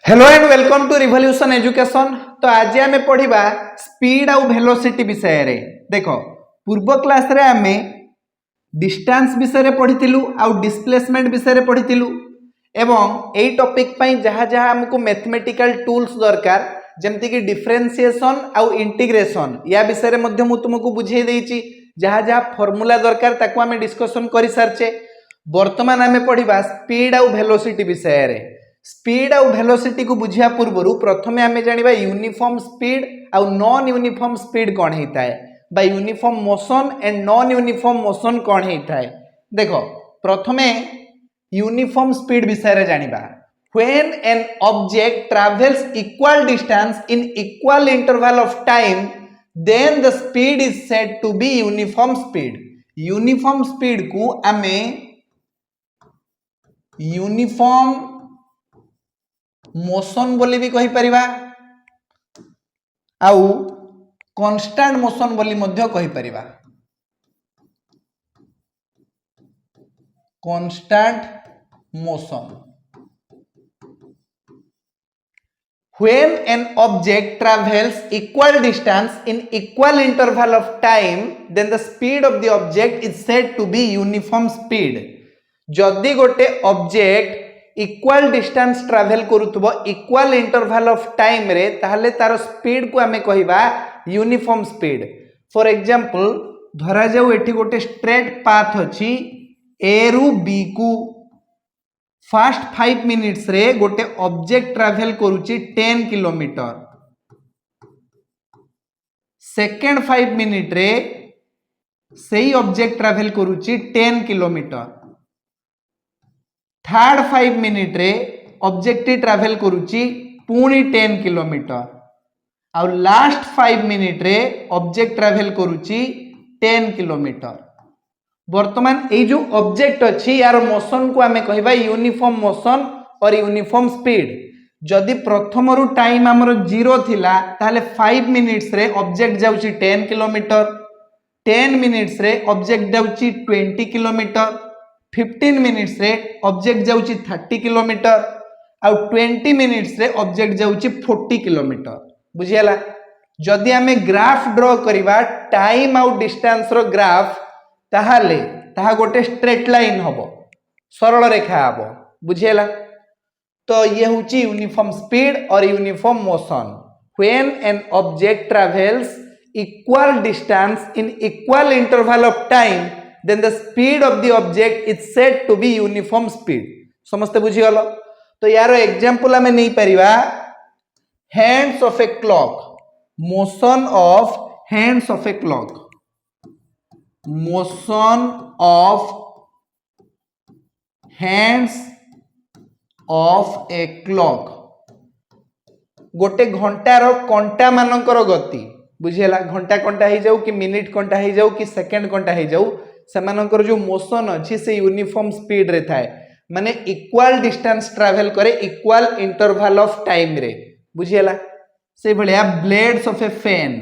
Hello and welcome to revolution education. तो आज आम पढ़ा स्पीड आउ वेलोसिटी विषय रे। देखो पूर्व क्लास रे आम डिस्टेंस विषय पढ़ीलु आउ डिस्प्लेसमेंट विषय पढ़ीलु एवं एई टॉपिक पई जहाँ जहाँ हमको मैथमेटिकल टूल्स दरकार जमती कि डिफरेंशिएशन आउ इंटीग्रेशन या विषय में मु तुमको बुझे देइची। जहाँ जहाँ फॉर्मूला दरकार ताको आम डिस्कशन कर सारचे। वर्तमान आम पढ़ा स्पीड आउ वेलोसिटी विषय रे। स्पीड आउ वेलोसिटी को बुझिया पूर्व प्रथमे आम जानिबा यूनिफॉर्म स्पीड आउ नॉन यूनिफॉर्म स्पीड कौन होता है बा uniform motion and non uniform motion कौन होता है। देखो प्रथमे यूनिफॉर्म स्पीड विषय रे जानिबा। When an object travels equal distance in equal interval of time then the speed is said to be uniform speed. Uniform speed को आमे यूनिफॉर्म मोशन बोली भी कहि परिबा आउ कांस्टेंट मोशन बोली मध्य कहि परिबा। Constant motion when an object travels equal distance in equal interval of time then the speed of the object is said to be uniform speed। जदि गोटे ऑब्जेक्ट इक्वल डिस्टेंस ट्रैवल करूथबो equal interval of time रे ताहले तार speed को हमें कहिबा uniform speed. For example धरा जाऊ एठी गोटे स्ट्रेट पाथ अछि ए रु बी को फर्स्ट 5 मिनिट्स रे गोटे ऑब्जेक्ट ट्रैवल करूची 10 किलोमीटर। सेकेंड 5 मिनिट रे सही ऑब्जेक्ट ट्रैवल करूची 10 किलोमीटर। थर्ड 5 मिनिट रे ऑब्जेक्ट ट्रैवल करूची पुणी 10 किलोमीटर आउ लास्ट 5 मिनिट रे ऑब्जेक्ट ट्रैवल करूची 10 किलोमीटर। वर्तमान ए जो ऑब्जेक्ट अच्छी यार मोशन को आमे कहिबा यूनिफॉर्म मोशन और यूनिफॉर्म स्पीड। जदि प्रथम रु टाइम हमर 0 थिला ताले 5 मिनिट्स रे ऑब्जेक्ट जाउची 10 किलोमीटर, 10 मिनिट्स रे ऑब्जेक्ट जाउची 20 किलोमीटर, 15 मिनिट्स रे ऑब्जेक्ट जाउची 30 किलोमीटर आउ 20 मिनिट्स रे ऑब्जेक्ट जाउची 40 किलोमीटर। बुझियला। जदि आमे ग्राफ ड्रॉ करिबा टाइम आउ डिस्टेंस रो ग्राफ ताहाले ताहा गोटे स्ट्रेट लाइन हबो, सरल रेखा हबो। बुझियला। तो ये होची यूनिफॉर्म स्पीड और uniform motion. When an object travels equal distance in equal interval of time then the speed of the object is said to be uniform speed। समझते बुझी गलो। तो यार एग्जांपल हमें नहीं परिबा hands of a clock, motion of hands of a clock, motion of hands of a clock। गोटे घंटार कंटा मानकर गति बुझियला। घंटा कंटा हो जाऊ कि मिनिट कंटा हो जाऊ कि सेकंड कंटा हो जाऊ सेमानकर जो मोशन अच्छी से यूनिफॉर्म स्पीड रे थाए माने इक्वल डिस्टेंस ट्रैवल करे इक्वल इंटरवल ऑफ टाइम रे। बुझियला। से भलिया blades of a fan,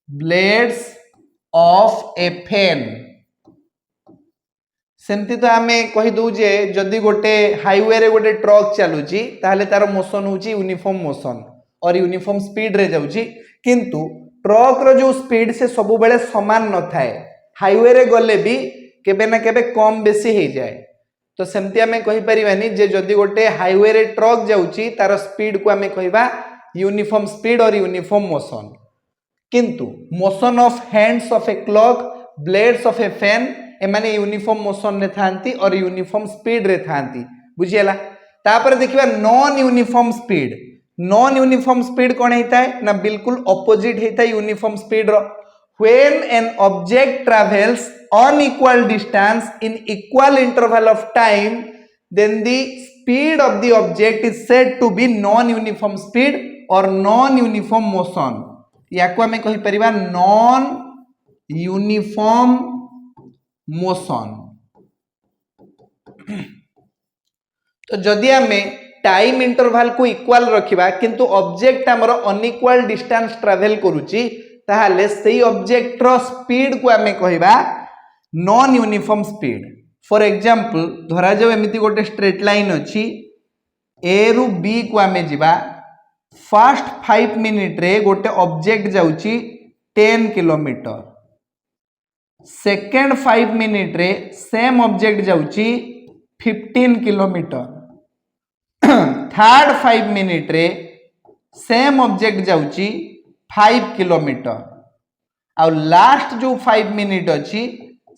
blades of a fan सेमती तो आमे कहि दउ जे जदि गोटे हाईवे रे गोटे ट्रक चलुची ताहले तार मोशन होची यूनिफॉर्म मोशन और यूनिफॉर्म स्पीड रे जाउची। किंतु ट्रक रो जो स्पीड से सब बेले समान न थाए, हाईवे रे गले भी केबे ना केबे कम बेसी हो जाए। तो सेमती आमे कहि परिबानी जे जदि गोटे हाईवे रे ट्रक जाउची तार स्पीड को आमे कहिबा यूनिफॉर्म स्पीड और यूनिफॉर्म मोशन। किंतु motion of hands of a clock, blades of a fan एमाने यूनिफॉर्म मोशन रे थांती और यूनिफॉर्म स्पीड रे थांती। बुझियला। तापर देखिबा non uniform speed. Non uniform speed कौन होता है ना बिल्कुल ऑपोजिट होता है यूनिफॉर्म स्पीड रो। When an object travels unequal distance in equal interval of time then the speed of the object is said to be non-uniform speed or non-uniform motion। याको हमें कहि परिबा non uniform motion। तो जदि हमें time interval को equal रखिबा किंतु object हमर unequal distance travel करूची ताहले सेही ऑब्जेक्ट रो स्पीड को हमें कहिबा non uniform speed. For example धरा जाऊ एमिति गोटे स्ट्रेट लाइन अछि ए रु बी को आमे जिबा फर्स्ट 5 मिनिट रे गोटे ऑब्जेक्ट जाउची 10 किलोमीटर सेकेंड 5 मिनिट रे सेम ऑब्जेक्ट जाउची 15 किलोमीटर थर्ड 5 मिनिट रे सेम ऑब्जेक्ट जाउची 5 किलोमीटर आ लास्ट जो 5 मिनिट अच्छी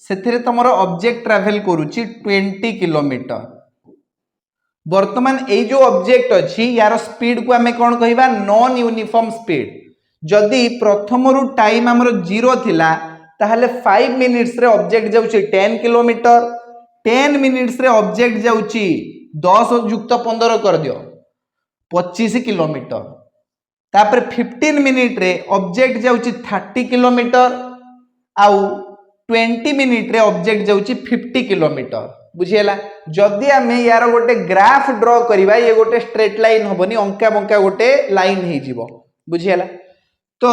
से तुम ऑब्जेक्ट ट्रैवल करुच्ची 20 किलोमीटर वर्तमान ये जो ऑब्जेक्ट अच्छी यार स्पीड को आमे कौन कहबा नॉन यूनिफॉर्म स्पीड जदि प्रथम रु टाइम हमर 0 थिला ताहले 5 मिनिट्स रे ऑब्जेक्ट जाउची 10 किलोमीटर 10 मिनिट्स रे ऑब्जेक्ट जाउची 10 युक्त 15 कर दियो 25 किलोमीटर तापर 15 मिनिट रे ऑब्जेक्ट जाउची 30 किलोमीटर आउ 20 मिनिट रे ऑब्जेक्ट जाउची 50 किलोमीटर बुझिएला जदि आमे यार गोटे ग्राफ ड्रॉ करिबा ये गोटे स्ट्रेट लाइन होबनी अंका बंका गोटे लाइन हे जीवो बुझिएला तो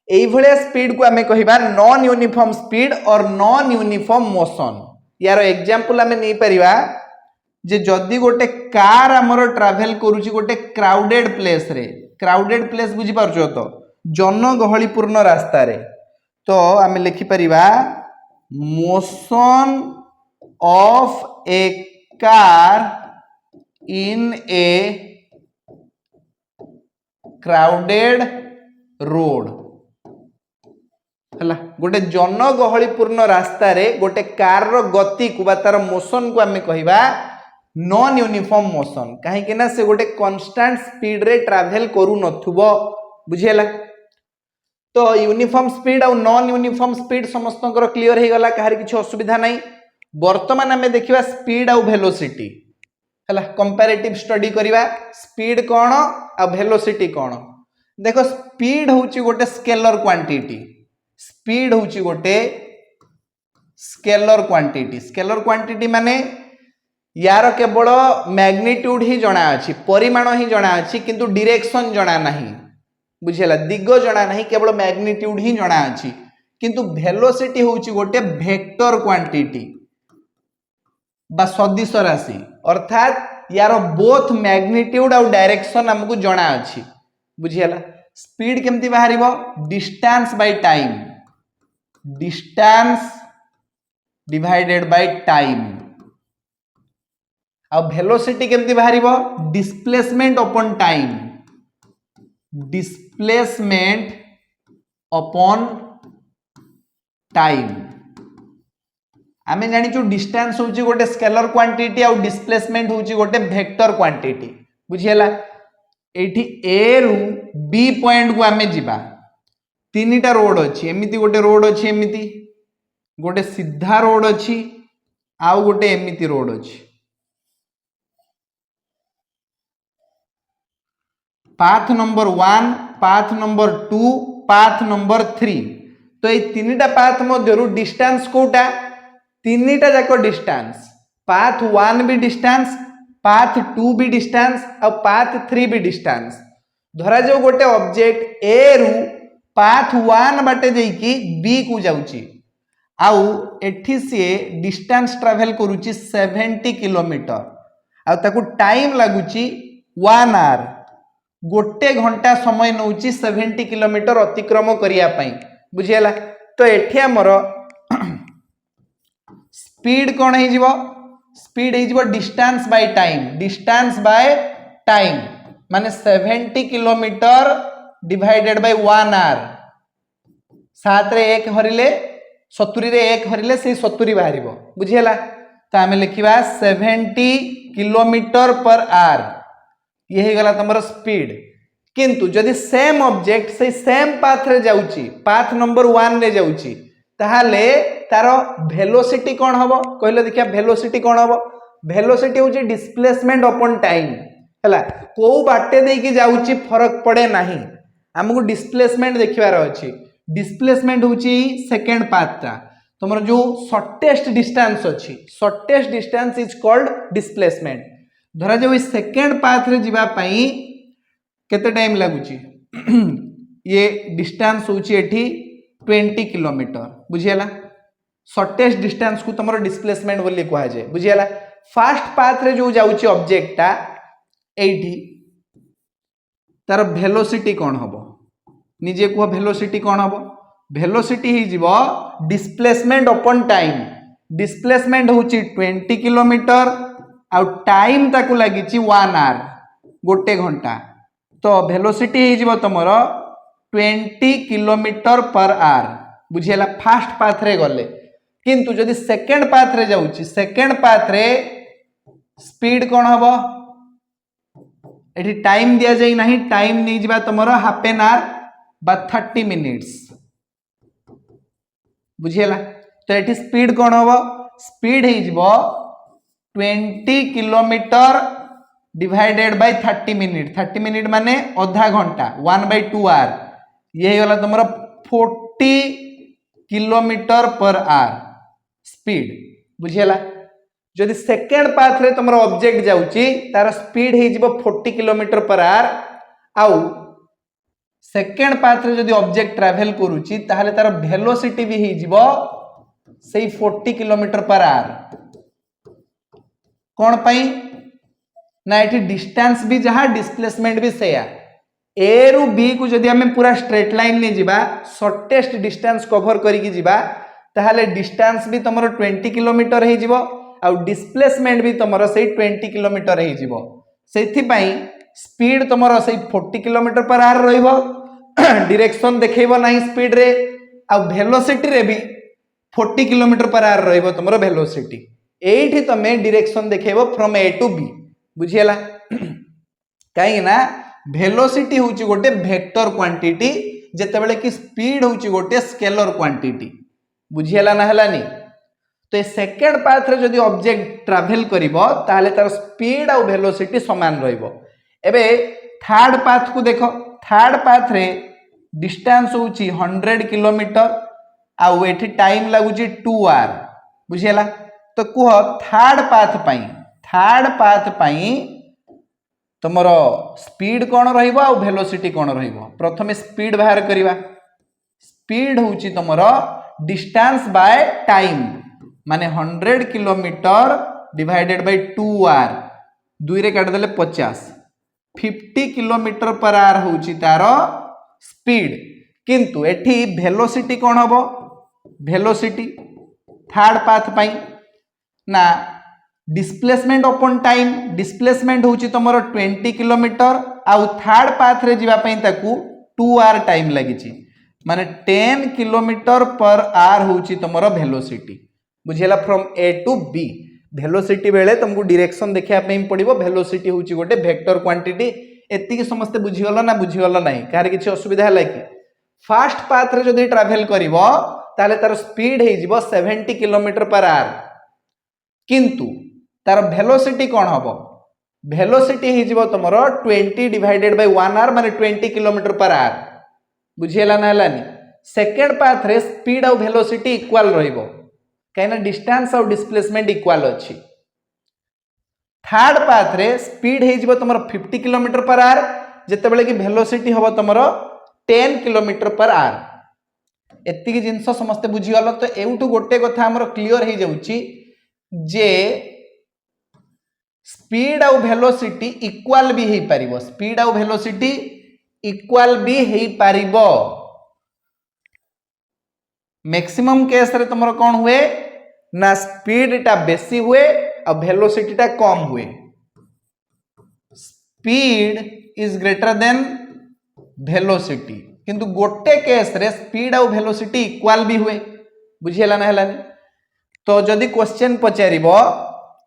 एई भले स्पीड को आमे कहिबा नॉन यूनिफॉर्म स्पीड और नॉन यूनिफॉर्म मोशन यार एग्जांपल आमे नै परिबा जे जदि गोटे कार हमर ट्रैवल करूची गोटे क्राउडेड प्लेस बुझी पारछो तो जनगहलीपूर्ण रास्ता रे तो आमे लिखि परिबा motion of a car in a crowded road हला गोटे जनगहलीपूर्ण रास्ता रे गोटे कार रो गति को बा तार मोशन को आमे कहिबा नॉन यूनिफॉर्म मोशन कहीं ना से गोटे कांस्टेंट स्पीड रे ट्रैवल करू नथुबो बुझिएला तो यूनिफॉर्म स्पीड और नॉन यूनिफॉर्म स्पीड समस्तंकर क्लियर हे गला कहार किछ असुविधा नहीं वर्तमान आमे देखिबा स्पीड और वेलोसिटी हला कंपैरेटिव स्टडी करिबा स्पीड कोन आ वेलोसिटी कोन देखो स्पीड होची गोटे स्केलर क्वांटिटी स्पीड होची गोटे स्केलर क्वांटिटी माने यार केवल मैग्नीट्यूड ही जना अछि परिमाण ही जना अछि किंतु डायरेक्शन जना नहीं बुझिला दिग जना नहीं केवल मैग्नीट्यूड ही जना अछि किंतु वेलोसिटी होची गोटे वेक्टर क्वांटिटी बा सदिश राशि अर्थात यार बोथ मैग्नीट्यूड और डायरेक्शन हमको जना अछि बुझिला स्पीड केमती बाहरिबो distance by time distance divided by time अब वेलोसिटी केमती बाहरिबो डिस्प्लेसमेंट अपॉन टाइम आमे जानिचु डिस्टेंस होची गोटे स्केलर क्वांटिटी और डिस्प्लेसमेंट होची गोटे वेक्टर क्वांटिटी बुझियला एठी ए रु बी पॉइंट को आमे जिबा तीनटा रोड अछि एमिति गोटे रोड अछि एमिति गोटे सीधा रोड अछि आउ गोटे एमिति रोड अछि path number 1 path number 2 path number 3 तो ये तीनटा पाथ मध्यरु डिस्टेंस कोटा तीनटा जाको डिस्टेंस पाथ 1 भी डिस्टेंस पाथ 2 भी डिस्टेंस और पाथ 3 भी डिस्टेंस धरा जो गोटे ऑब्जेक्ट ए रु पाथ 1 बाटे जेकी बी को जाउची आउ एठी से डिस्टेंस ट्रैवल करूची 70 किलोमीटर आ ताकू टाइम लागुची 1 आवर गोटे घंटा समय नउची 70 किलोमीटर अतिक्रम करिया पई बुझियला तो एठी हमर स्पीड कोन हे जीवो स्पीड हे जीवो डिस्टेंस बाय टाइम माने 70 किलोमीटर डिवाइडेड बाय 1 आवर 7 रे 1 हरिले 70 रे 1 हरिले से 70 बाहरिबो बुझियला तो हमें लिखिबा 70 किलोमीटर पर आवर ये ही गला तमरो स्पीड किंतु जदि सेम ऑब्जेक्ट से सेम पाथ रे जाउची पाथ नंबर 1 रे जाउची ताहाले तारो वेलोसिटी कोन हबो कहले देखिया वेलोसिटी कोन हबो वेलोसिटी होची डिस्प्लेसमेंट अपॉन टाइम हला को बाटे दे की जाउची फरक पड़े नाही हमको डिस्प्लेसमेंट देखिबार अछि डिस्प्लेसमेंट होची सेकंड पाथ ता तमरो जो शॉर्टेस्ट डिस्टेंस अछि shortest distance is called displacement धरा जो सेकंड पाथ रे जीवा पई केते टाइम लागुची ये डिस्टेंस होची एठी 20 किलोमीटर बुझियला शॉर्टेस्ट डिस्टेंस को तमरो डिस्प्लेसमेंट बोली कहा जाय बुझियला फास्ट पाथ रे जो जाउची ऑब्जेक्ट ता एठी तार वेलोसिटी कौन हम निजे कह वेलोसिटी कौन हम वेलोसिटी हो डिस्प्लेसमेंट अपन टाइम डिस्प्लेसमेंट होची 20 किलोमीटर आउ टाइम ताकू लगी 1 आवर गोटे घंटा तो वेलोसिटी हो तुमर 20 kilometre per our बुझीला fast path रे गले किंतु जदि सेकेंड पाथ रे जाउची सेकेंड पाथ रे स्पीड कौन हम एठी टाइम दिया जाई नहीं टाइम नहीं जिबा तुमर हाफ एन आवर बा 30 मिनिट्स बुझीला तो एठी स्पीड कौन हम स्पीड हो 20 किलोमीटर डिवाइडेड बाय 30 मिनिट माने आधा घंटा 1/2 आवर ये गला तुमर 40 किलोमीटर पर आवर स्पीड बुझीला जदि सेकेंड पाथ रे तुमर ऑब्जेक्ट जाउची तार स्पीड हो 40 किलोमीटर पर आवर आउ सेकेंड पाथ रे जदि ऑब्जेक्ट ट्रैवल करूची ताहले तार वेलोसिटी भी हो सही 40 किलोमीटर पर आवर कौन पाई ना एठी डिस्टेंस भी जहां डिस्प्लेसमेंट भी सेया ए रु बी को जदि हमें पूरा स्ट्रेट लाइन ने जिबा शॉर्टेस्ट डिस्टेंस कवर करिकी जिबा ताहले डिस्टेंस भी तुमर 20 किलोमीटर हे जिवो आउ डिस्प्लेसमेंट भी तुमर सही 20 किलोमीटर हे जिवो सेथि पई स्पीड तुमर सही 40 किलोमीटर पर आवर रहइबो डायरेक्शन देखैबो नाही स्पीड रे आउ वेलोसिटी रे भी 40 किलोमीटर पर आवर रहइबो तुमर वेलोसिटी एठी तमे डायरेक्शन देखैबो फ्रॉम ए टू बी बुझियला काई ना वेलोसिटी होची गोटे वेक्टर क्वांटिटी जेतेबेले कि स्पीड होची गोटे स्केलर क्वांटिटी बुझियला ना हलानी तो ये सेकेंड पाथ रे जदि ऑब्जेक्ट ट्रैवल करिवो ताहले तार स्पीड और वेलोसिटी समान रहइबो एबे थर्ड पाथ को देखो थर्ड पाथ रे डिस्टेंस होची 100 किलोमीटर आउ एठी टाइम लागुची 2 आवर बुझियला तो कुह थर्ड पाथ पाई तुमर स्पीड कौन रहिबो आ वेलोसिटी कौन रहिबो प्रथमे स्पीड बाहर करिवा स्पीड होची तुमर डिस्टेंस बाय टाइम माने 100 किलोमीटर डिवाइडेड बाय 2 आवर 2 रे काट देले 50 किलोमीटर पर आवर होची तार स्पीड किंतु एठी वेलोसिटी कौन हबो वेलोसिटी थर्ड पाथ पाई ना डिस्प्लेसमेंट अपन टाइम डिस्प्लेसमेंट होची तुमर 20 किलोमीटर आउ थर्ड पाथ रे जिबा पई ताकू 2 आवर टाइम लागिची माने 10 किलोमीटर पर आवर होची तुमर वेलोसिटी बुझियला from A to B velocity बेले तुमको डायरेक्शन देखिया पई पड़िबो वेलोसिटी होची गोटे वेक्टर क्वांटिटी एति की समस्त बुझियला ना बुझियला नाही कार किछि असुविधा हला कि फास्ट पाथ रे जदि ट्रैवल करिवो ताले तार स्पीड हे जिवो 70 किलोमीटर पर आवर किंतु तार वेलोसिटी कौन हम वेलोसिटी हो तुम 20 डिवाइडेड बाय 1 आवर माने 20 किलोमीटर पर आवर बुझियला ना हलानी सेकेंड पाथ रे स्पीड और वेलोसिटी इक्वल रहिबो काइना डिस्टेंस और डिस्प्लेसमेंट इक्वल अछि थर्ड पाथ रे स्पीड हो तुम 50 किलोमीटर पर आवर जेतेबेले कि वेलोसिटी हो तुम 10 किलोमीटर पर आवर एतिकी जिंस समस्त बुझिगल तो एउटू गोटे कथा हमर क्लियर हो जाउची जे स्पीड और वेलोसिटी इक्वल भी हो पारिबो स्पीड और वेलोसिटी इक्वल भी हो पारिबो मैक्सिमम केस रे तुमरो कौन हुए ना स्पीड टा बेसी हुए और वेलोसिटी टा कम हुए speed is greater than velocity किंतु गोटे केस रे स्पीड और वेलोसिटी इक्वल भी हुए बुझियला ना हलानी तो जदि क्वेश्चन पचारिबो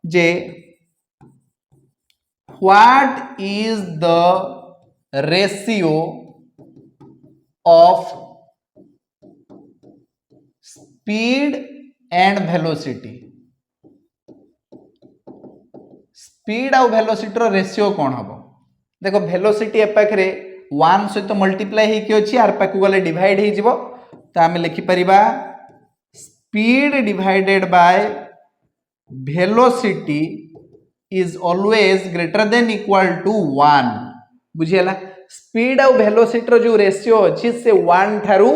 जे what is the ratio of speed and velocity speed और वेलोसिटी रो रेशियो कौन हम देखो वेलोसिटी ए पाखरे 1 सहित मल्टीप्लाई हेकि अछि आर पाखु गले डिवाइड हे जिवो तो आमे लिखि परिबा speed divided by velocity is always greater than equal to 1 बुझियला स्पीड और वेलोसिटी रो जो रेशियो अछि से 1 थारु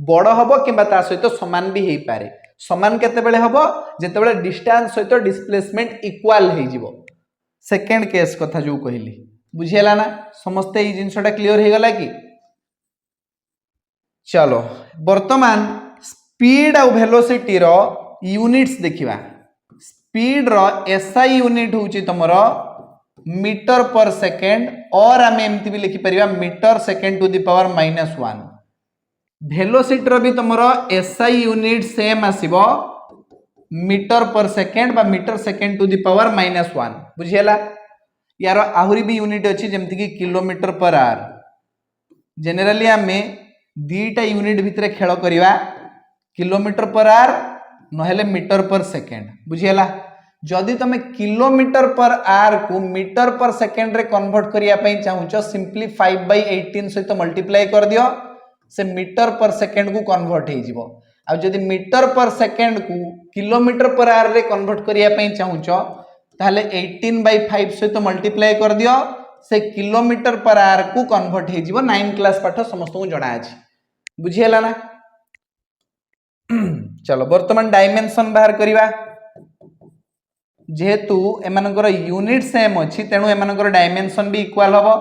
बड़ हबो किबा ता सहित समान भी हेई पारे समान केते बेले हबो जेते बेले डिस्टेंस सहित डिस्प्लेसमेंट इक्वल हेई जिवो सेकेंड केस कथा जो कहली बुझीगला ना समस्ते ये जिनसटा क्लियर हो गला कि चलो वर्तमान स्पीड आ वेलोसिटी रो यूनिट्स देखिबा स्पीड रो एसआई यूनिट होची तमरो मीटर पर सेकेंड और आम एमती भी लिखि परिबा metre second to the power -1 velocity रो भी तमरो एसआई यूनिट सेम आसीबो मीटर पर सेकेंड बा metre second to the power -1 बुझियला यार आहुरी भी यूनिट अच्छी जमती कि किलोमीटर पर आवर जनरली आम दीटा यूनिट भितर खेल करवा kilometre per our नहेले metre per second बुझीगला जदि तुम किलोमीटर पर आवर को मीटर पर सेकेंड रे कन्वर्ट करने चाहूच सिंपली 5/18 सहित मल्टीप्लाई कर दियो से मीटर पर सेकेंड को कन्वर्ट हो जदि मीटर पर सेकेंड को किलोमीटर पर आवर रे कन्वर्ट करने चाहूच ताहले 18/5 सहित मल्टीप्लाई कर दियो से किलोमीटर पर आवर को कन्वर्ट हो 9 क्लास पाठ समस्त को जना अछि बुझीगला ना चलो वर्तमान डायमेंशन बाहर करिवा जेहेतु एमानकर यूनिट सेम अछि तेणु एमानकर डायमेंशन भी इक्वल हबो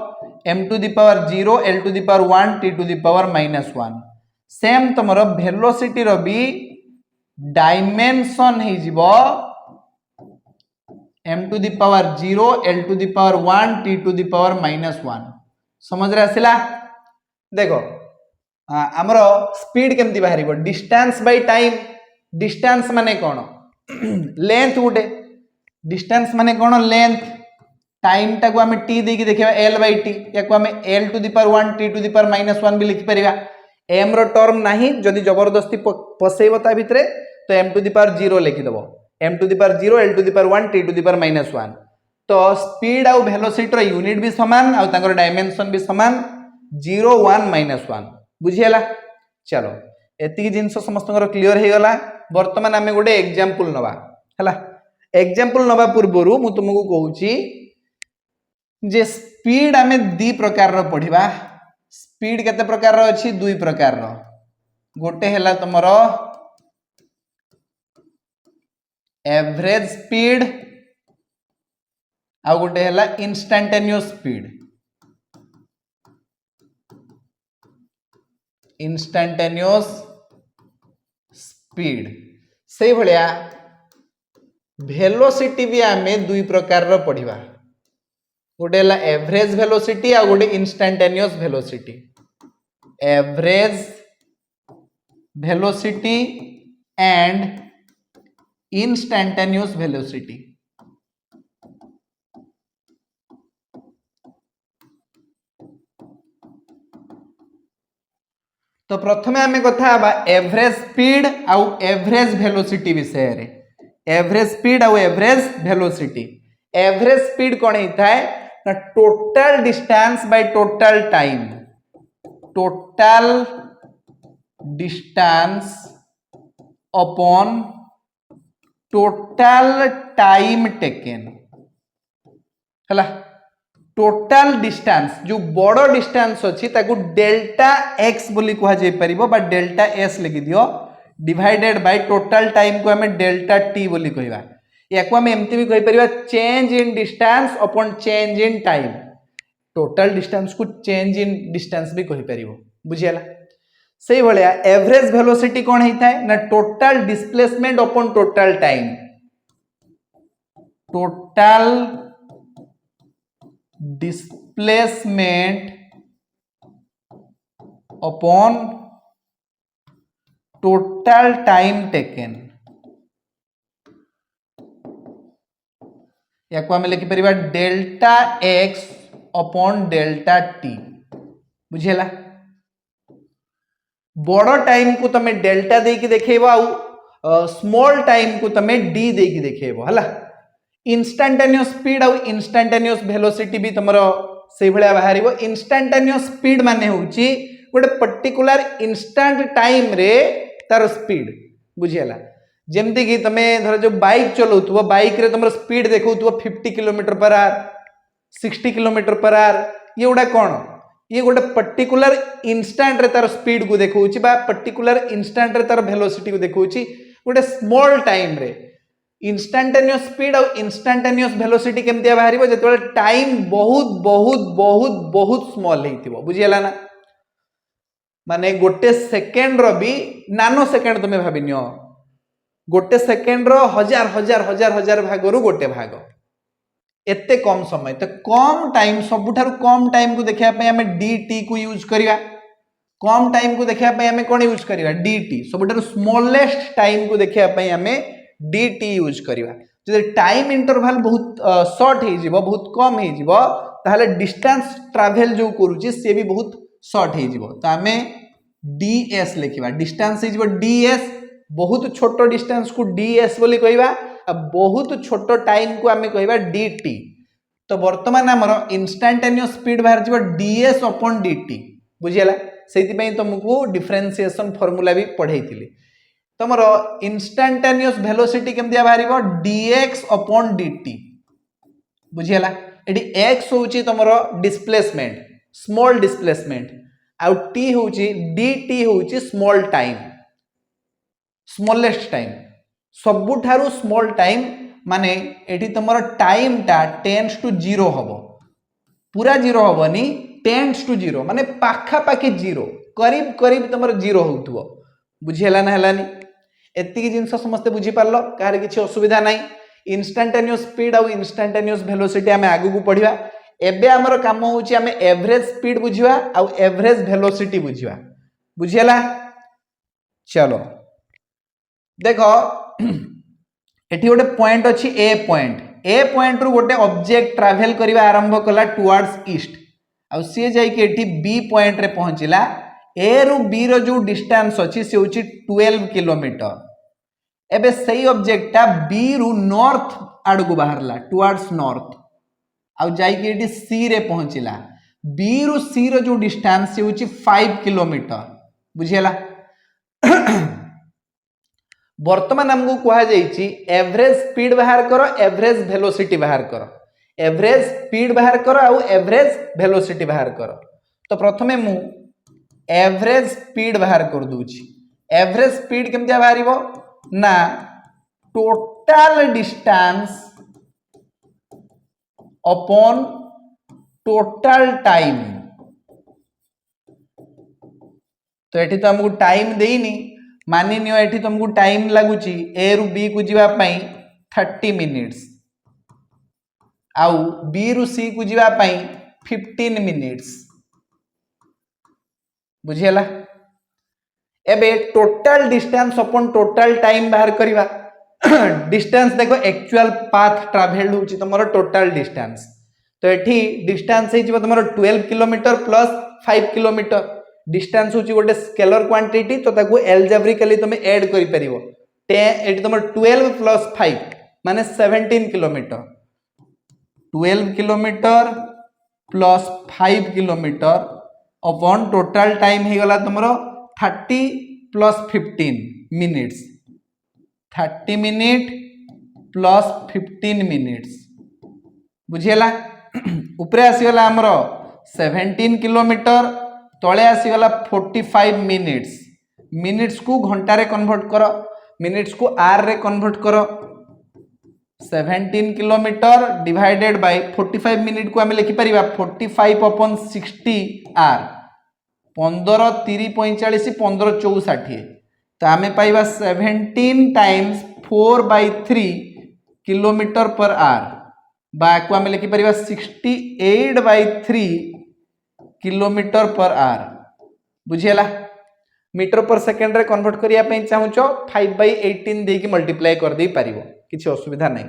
m to the power 0 l to the power 1 t to the power -1 same तमरो वेलोसिटी रो भी डायमेंशन हे जिवो m to the power 0 l to the power 1 t to the power -1 समझ रे आसिला देखो आमर स्पीड केमती बाहर डिस्टेंस बाय टाइम डिस्टेंस माने कौन लेंथ गोटे डिस्टेंस माने कौन लेंथ टाइम टाको आम टी देकी देखा l/t या आम l to the power 1 t to the power -1 भी लिखि परिबा m रो टर्म नाही जदि जबरदस्ती पसेइबो ता भितरे तो m टू द पावर 0 लिखि दबो m to the power 0 l to the power 1 t to the power -1 तो स्पीड आ वेलोसिटी रो यूनिट भी समान आ तांकर डायमेंशन भी समान 0 1 -1 बुझीगला चलो एति जिनस समस्त क्लियर हो गला वर्तमान आम गोटे एग्जांपल नवा हला एग्जांपल नवा पूर्वरु मु तुमको कहूची जे स्पीड आम दी प्रकार रो पढ़िबा स्पीड केते प्रकार रो अछि दुई प्रकार रो गोटे हला तमरो एवरेज स्पीड आ गोटे हला इंस्टेंटेनियस स्पीड इंस्टेंटेनियस स्पीड से भलिया वेलोसिटी भी आमे दुई प्रकार रो पढ़िबा गोटे हला एवरेज वेलोसिटी आ गोटे instantaneous velocity average velocity and instantaneous velocity तो प्रथमे आमे कथा हबा एवरेज स्पीड आउ एवरेज वेलोसिटी विषय रे एवरेज स्पीड आउ एवरेज वेलोसिटी एवरेज स्पीड कोन हिताय ना total distance by total time total distance upon total time taken हला टोटल डिस्टेंस जो बड़ डिस्टेंस अच्छी ताकू डेल्टा एक्स बोली कहा जाय परिबो बा डेल्टा एस लिखि दियो डिवाइडेड बाय टोटल टाइम को हमें डेल्टा टी बोली कहबा याको हम एमती भी कहि परिबा change in distance upon change in time total distance को चेंज इन डिस्टेंस भी कहि परिबो बुझियला सही भलिया एवरेज वेलोसिटी कोन हेताय ना total displacement upon total time total displacement upon total time taken या को हम लिखि परिबा delta X upon delta T बुझेला बड़ टाइम को तमे डेल्टा दे के देखेबो आ स्मॉल टाइम को तमे डी दे के देखेबो हला इंस्टेंटेनियस स्पीड और इंस्टेंटेनियस वेलोसिटी भी तुमरो से भलिया बाहरिबो इंस्टेंटेनियस स्पीड माने होची गोटे पर्टिकुलर इंस्टेंट टाइम रे तार स्पीड बुझियला जेमती कि तमे धर जो बाइक चलाउथबो बाइक रे तुमरो स्पीड देखौथबो 50 kilometre per hour 60 kilometre per hour ये उडा कोन ये गोटे पर्टिकुलर इंस्टेंट रे तार स्पीड को देखौची बा पर्टिकुलर इंस्टेंट रे तार वेलोसिटी को देखौची गोटे स्मॉल टाइम रे इंस्टांटेनियस स्पीड और इंस्टांटेनियस वेलोसिटी केमतिया बाहरिबो जेतबे टाइम बहुत बहुत बहुत बहुत स्मॉल हेतिबो बुझियला ना माने गोटे सेकेंड रो भी नानो सेकेंड तुमे भाबिनियो गोटे सेकेंड रो हजार हजार हजार हजार भागरु गोटे भाग एते कम समय तो कम टाइम सबुठारु कम टाइम को देखिया पे हमें dt को यूज करिया कम टाइम को देखिया पे हमें कोन यूज करिया dt सबुठारु स्मॉलेस्ट टाइम को देखिया पे हमें dt यूज करिया जदि टाइम इंटरवल बहुत शॉर्ट हे जिवो बहुत कम हे जिवो ताहले डिस्टेंस ट्रैवल जो करूची से भी बहुत शॉर्ट हे जिवो तो हमें ds लिखिबा डिस्टेंस हे जिवो ds बहुत छोटो डिस्टेंस को ds बोली कहबा बहुत छोटो टाइम को आमे कहबा dt तो वर्तमान हमर इंस्टेंटेनियस स्पीड बाहर जिवो ds अपॉन dt बुझियला सेति पई तुमको डिफरेंशिएशन फार्मूला भी पढैतिली तमरो इंस्टेंटेनियस वेलोसिटी केमदिया बाहरिबो dx अपॉन dt बुझियला एडी x होउची तमरो डिस्प्लेसमेंट स्मॉल डिस्प्लेसमेंट आउ t होउची dt होउची स्मॉल टाइम स्मॉलेस्ट टाइम सबुठारु स्मॉल टाइम माने एठी तमरो टाइम टा टेंड्स टू 0 हबो पूरा 0 हबनी टेंड्स टू 0 माने पाखा पाखी 0 करीब करीब तमरो 0 होउतबो बुझियला ना हलानी एतिकी जिंस समस्त बुझी पारलो कार किछि असुविधा नाही इंस्टेंटेनियस स्पीड और इंस्टेंटेनियस वेलोसिटी हमें आगु को पढिबा एबे हमर काम होउची हमें एवरेज स्पीड बुझिबा और एवरेज वेलोसिटी बुझिबा बुझियला चलो देखो एठी गोटे पॉइंट अछि ए पॉइंट रु गोटे ऑब्जेक्ट ट्रैवल करिबा आरंभ कला टुवर्ड्स ईस्ट और सी जाई के एठी बी पॉइंट रे पहुंचिला ए रु बी रो जो डिस्टेंस अछि से होछि 12 किलोमीटर एबे सही ऑब्जेक्ट ता बी रु नॉर्थ आडगु बाहरला टुवर्ड्स नॉर्थ और जाई के एठी सी रे पहुंचिला बी रु सी रो जो डिस्टेंस से होछि 5 किलोमीटर बुझियला वर्तमान हमको कहा जाइछि एवरेज स्पीड बाहर करो एवरेज वेलोसिटी बाहर करो एवरेज स्पीड बाहर करो और एवरेज वेलोसिटी बाहर करो तो प्रथमे मु एवरेज स्पीड बाहर कर दूची एवरेज स्पीड केमतिया बाहरिबो ना total distance upon total time तो एठी तो हमको टाइम देइनी मानि नियो एठी तुमको टाइम लागुची ए रु बी को जीवा पई 30 मिनिट्स आउ बी रु सी को जीवा पई 15 मिनिट्स बुझियला एबे total distance upon total time बाहर करिवा डिस्टेंस देखो एक्चुअल पाथ ट्रैवल्ड होची तमरो टोटल डिस्टेंस तो एठी डिस्टेंस हे जिवो तमरो 12 किलोमीटर प्लस 5 किलोमीटर डिस्टेंस होची गोटे स्केलर क्वांटिटी तो ताको एल्जेब्रिकली तुम ऐड करि परिबो एठी तमरो 12 प्लस 5 माने 17 kilometre 12 kilometre plus 5 kilometre upon total time हे गला तमरो 30 plus 15 minutes 30 minute plus 15 minutes बुझियला ऊपर आसीगला हमरो 17 किलोमीटर तले आसीगला 45 मिनिट्स मिनिट्स को घंटा रे कन्वर्ट करो मिनिट्स को आर रे कन्वर्ट करो 17 किलोमीटर डिवाइडेड बाय 45 मिनिट को हमें लिखि परिबा 45 अपॉन 60 आर 15 30 45 15 64 तो हमें पाइबा 17 टाइम्स 4/3 किलोमीटर पर आर बाको हमें लिखि परिबा 68/3 किलोमीटर पर आर बुझियला मीटर पर सेकेंड रे कन्वर्ट करिया पई चाहूचो 5/18 देकी मल्टीप्लाई कर दे पारिबो किछि असुविधा नहीं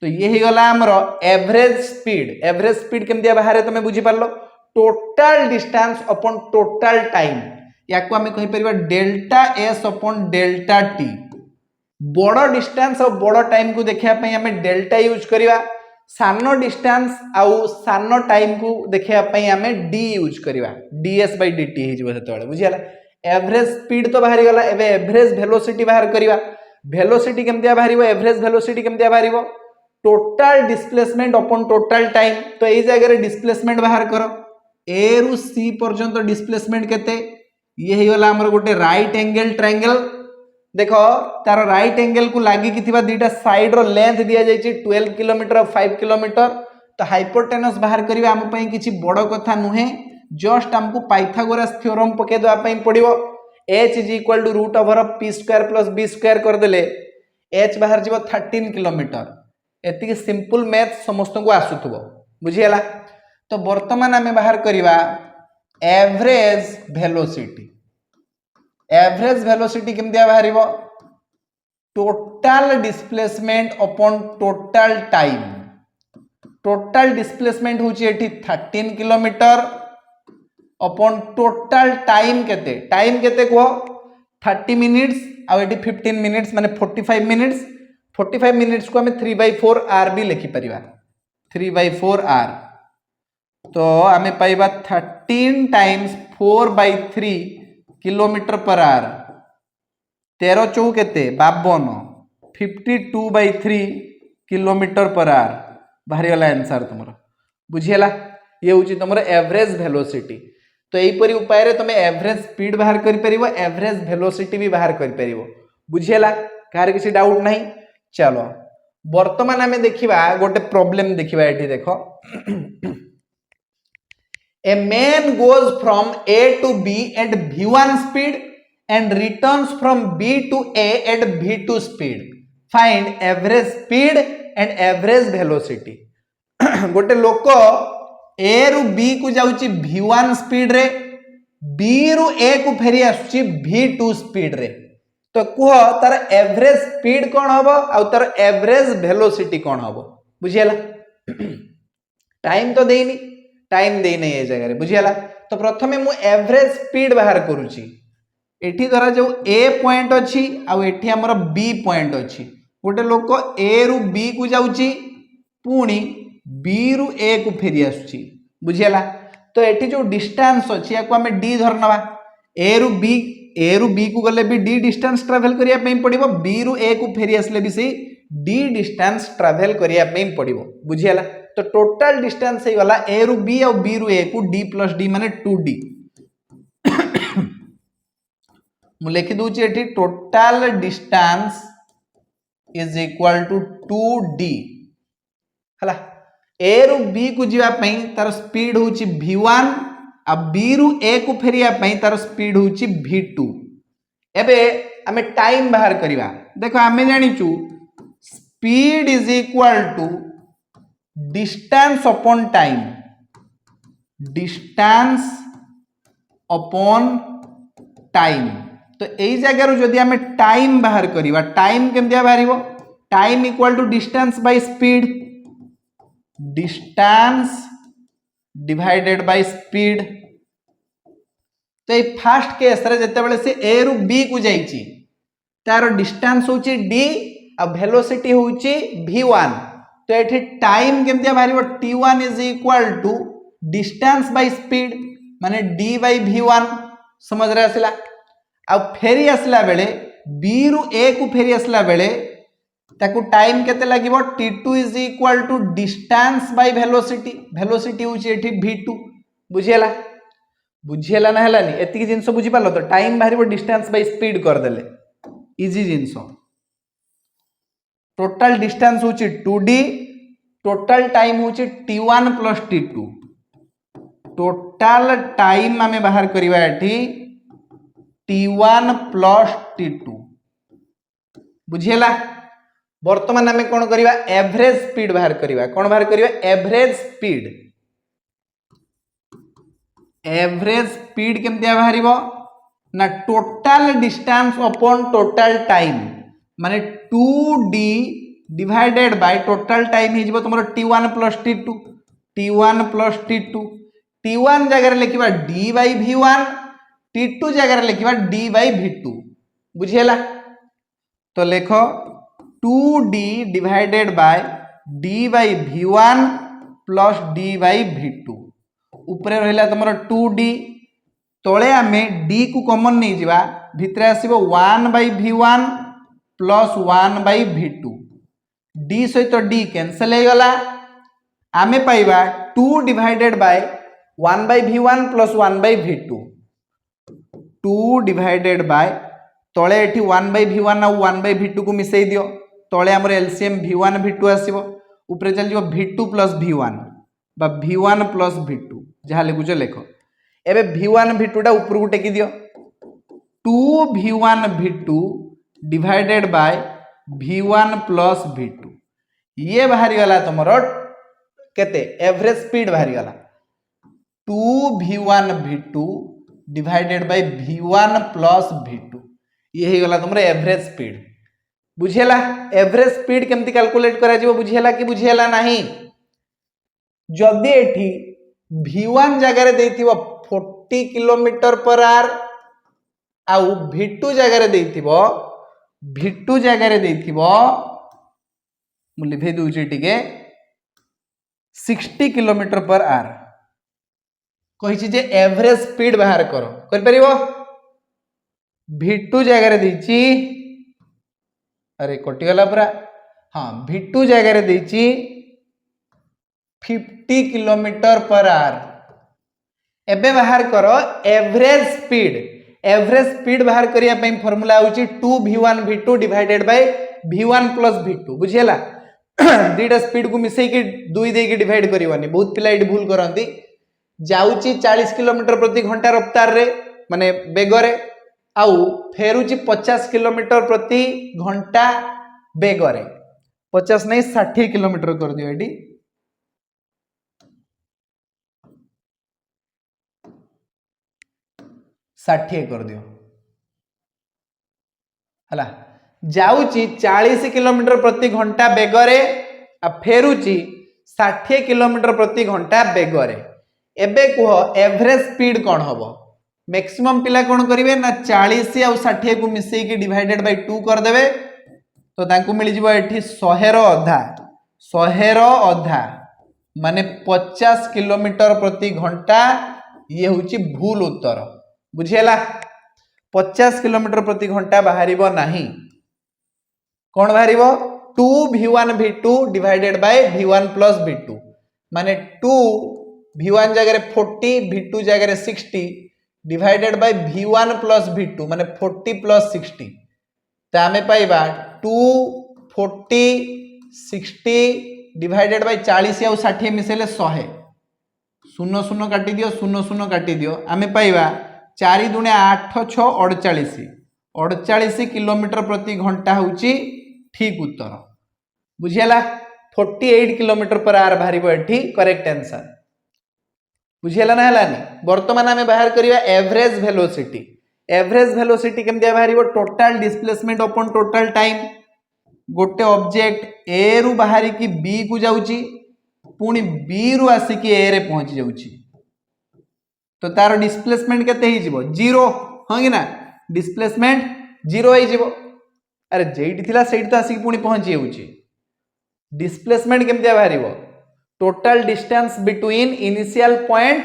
तो ये ही गला हमरो एवरेज स्पीड केमदिया बाहर तमे बुझी पारलो total distance upon total time याको हमें कहि परिबा delta S upon delta T बड़ डिस्टेंस और बड़ टाइम को देखिया पई हमें डेल्टा यूज करिवा सानो डिस्टेंस आउ सानो टाइम को देखिया पई हमें डी यूज करिवा ds/dt हे जिवो सेतळे बुझियाला एवरेज स्पीड तो बाहरी गला एबे एवरेज वेलोसिटी बाहर करिवा वेलोसिटी केमदिया बाहरिबो एवरेज वेलोसिटी केमदिया बाहरिबो total displacement upon total time तो एई जगह रे डिस्प्लेसमेंट बाहर करो ए रु सी पर्यंत डिस्प्लेसमेंट केते ये हे गला हमर गोटे राइट एंगल ट्रायंगल देखो तार राइट एंगल को लागी कि दुईटा साइड रो लेंथ दिया जाइए 12 किलोमीटर और 5 किलोमीटर। तो हाइपोटेनस बाहर करबा हम पई किछि बड़ कथा नुहे, जस्ट हमको पाइथागोरस थ्योरम पके दवा पई पड़िबो। h is equal to root over of p square plus b square कर देले h बाहर जीवो 13 किलोमीटर। एतिक सिंपल मैथ समस्त को आसुथबो बुझियला। तो वर्तमान आमे बाहर करबा एवरेज वेलोसिटी। एवरेज वेलोसिटी केमतिया बाहरिबो, total displacement upon total time. Total displacement होची एठी 13 किलोमीटर अपॉन टोटल टाइम केते, टाइम केते को 30 मिनिट्स आ एठी 15 मिनिट्स माने 45 मिनिट्स। 45 मिनिट्स को हमें 3/4 आर भी लिखि परिबा, 3/4 आर। तो हमें पाइबा 13 टाइम्स 4/3 किलोमीटर पर आर। 13 चौ केते 52, 52/3 किलोमीटर पर आर बाहरी वाला आंसर तुमरो बुझियला। ये होची तुमरो एवरेज वेलोसिटी। तो एहीपरि उपाय रे तुमे एवरेज स्पीड बाहर करि परिबो, एवरेज वेलोसिटी भी बाहर करि परिबो बुझियला। कार किसी डाउट नहीं। चलो वर्तमान हमें देखिबा गोटे प्रॉब्लम देखिबा। एठी देखो A man goes from A to B at V1 speed and returns from B to A at V2 speed. Find average speed and average velocity. गोटे लोक A रु B को जाउची V1 स्पीड रे, B रु A को फेरी आसुची V2 speed रे। तो कुह तार एवरेज स्पीड कौन हबो आ तार एवरेज वेलोसिटी कौन हबो बुझियला। टाइम तो देइनी, टाइम देई नै ए जगह रे बुझियला। तो प्रथमे मु एवरेज स्पीड बाहर करूची। एठी धरा जो A पॉइंट अछि आ एठी हमर B पॉइंट अछि। गोटे लोक A रु B को जाउची पुणी B रु A को फेरी आसुची बुझियला। तो एठी जो डिस्टेंस अछि याको हमें D धरनवा। A रु B को गले भी D डिस्टेंस ट्रैवल करिया पई पड़िबो, B रु A को फेरी आसले भी से D डिस्टेंस ट्रैवल करिया पई पड़िबो बुझियला। तो टोटल डिस्टेंस हे वाला A रु B और B रु A को D प्लस D माने 2D। मु लिखि दूची एठी total distance is equal to 2D हला। A रु B को जीवा पई तार स्पीड होची V1 आ B रु A को फेरिया पई तार स्पीड होची V2। एबे हमें टाइम बाहर करिवा। देखो हमें जानिचु speed is equal to distance upon time, distance upon time. तो यही जगह रो जदि हमें टाइम बाहर करिवा, टाइम केमतिया बाहरिबो, time equal to distance by speed, distance divided by speed. तो ये फर्स्ट केस रे जते बेले से A रु B को जाईची तार डिस्टेंस होची D आ वेलोसिटी होची V1। तो एठी टाइम केमतिया बाहरिबो, T1 is equal to distance by speed माने D बाय V1। समझ रे आसिला। आ फेरी आसला बेले B रु A को फेरी आसला बेले ताकू टाइम केते लागिबो, T2 is equal to distance by velocity, velocity होची एठी V2 बुझियला। बुझियला ना हलानी एतिकी जिंस बुझि पालो। तो टाइम बाहरिबो डिस्टेंस बाय स्पीड कर देले इजी जिंस। टोटल डिस्टेंस होची 2D, टोटल टाइम होची T1 plus T2। Total time हमें बाहर करिवा एठी T1 प्लस T2 बुझियला। वर्तमान हमें कोन करिवा, एवरेज स्पीड बाहर करिवा। कोन बाहर करिवा, एवरेज स्पीड। एवरेज स्पीड केमतिया बाहरिबो ना total distance upon total time माने 2D divided by total time हिजबो तुमरो T1 plus T2, T1 plus T2। T1 जगह लिखिबा D बाय V1, T2 जगह लिखिबा D बाय V2 बुझियला। तो लेखो 2D divided by D by V1 plus D by V2। ऊपरे रहिला तुमरो 2D, तळे हमें D को कॉमन नहीं जिवा, भितरे आसीबो 1 by V1 plus 1 by V2। D सहित D कैंसिल हे गला। आमे पाइबा 2 divided by 1 by V1 plus 1 by V2। 2 divided by तले एठी 1/v1 और 1/v2 को मिसई दियो तले हमर एलसीएम v1 v2 आसीबो ऊपर चल जिवो v2 + v1 बा v1 + v2 जहाँ लिखुछ लेख एबे v1 v2 टा ऊपर को टेकी दियो 2v1 v2 divided by v1 + v2 ये बाहरी गला तुमरो केते एवरेज स्पीड बाहरी गला 2v1 v2 divided by v1 + v2 ये ही गला तुमरो एवरेज स्पीड बुझेला एवरेज स्पीड केमती कैलकुलेट करा जीवो बुझेला कि बुझेला नाही जदी एठी v1 जगह रे देथिबो 40 km/h आउ v2 जगह रे देथिबो v2 जगह रे देथिबो मु लिखै दूची टिके 60 km/h कहिछि जे एवरेज स्पीड बाहर करो कर परिबो v2 जगह रे देछि अरे कटि गला पूरा हाँ v2 जगह रे देछि 50 km/h एबे बाहर करो एवरेज स्पीड बाहर करिया पई फार्मूला होछि 2v1 v2 divided by v1 + v2 बुझियला दीटा स्पीड को मिसई के 2 दे के डिवाइड करिवनी बहुत पिला इड भूल करंती जाउची 40 km/h रफ्तार रे माने बेग रे आउ फेरुची 50 km/h बेग रे 50 नहीं 60 किलोमीटर कर दियो एडी 60 कर दियो हला जाउची 40 km/h बेग रे आ फेरुची 60 km/h बेग रे एबे कुह एवरेज स्पीड कौन हबो मैक्सिमम पिला कौन करिवे ना 40 और 60 को मिसई के डिवाइडेड बाय 2 कर देबे तो तांको मिल जिवो एठी 100 रो अधा माने 50 km/h ये होची भूल उत्तर बुझियला 50 km/h बाहरिबो नाही कौन बाहरिबो 2v1 v2 divided by v1 + v2 माने 2v1 जगह 40 v2 जगह 60 डिवाइडेड बाय v1 + v2 माने 40 + 60 तो आमे पाइबा 240 60 डिवाइडेड बाय 40 और 60 मिसेले 100 शून्य शून्य काटी दियो शून्य शून्य काटी दियो आमे पाइबा 4 दूने 8 6 48 km/h होची ठीक उत्तर बुझियला 48 km/h बाहरिबो एठी करेक्ट आंसर बुझियला ना हलानी वर्तमान आमे बाहर करिया एवरेज वेलोसिटी केमदिया बाहरिबो total displacement upon total time गोटे ऑब्जेक्ट ए रु बाहरी की बी को जाउची पुणी बी रु आसी की ए रे पहुंची जाउची तो तार डिस्प्लेसमेंट केते ही जिवो 0 हां कि ना डिस्प्लेसमेंट 0 ही जिवो अरे जेइटी थिला सेइटी तो आसी पुणी पहुंची जाउची डिस्प्लेसमेंट केमदिया बाहरिबो total distance between initial point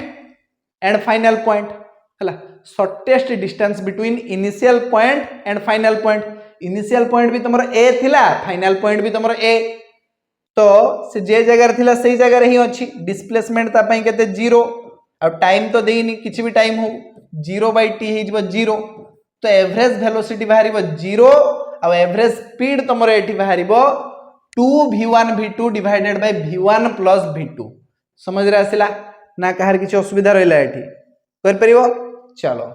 and final point हला shortest distance between initial point and final point initial point भी तुमरो ए थिला फाइनल पॉइंट भी तुमरो ए तो से जे जगह थिला सही जगह ही अछि डिस्प्लेसमेंट ता पई केते 0 और टाइम तो देइनी किछि भी टाइम हो 0/t ही जिवो 0 तो एवरेज वेलोसिटी बाहरिबो 0 और एवरेज स्पीड तुमरो एठी बाहरिबो 2v1 v2 divided by v1 + v2 समझ रे आसिला ना कहार किछि असुविधा रहला एठी कर परिबो चलो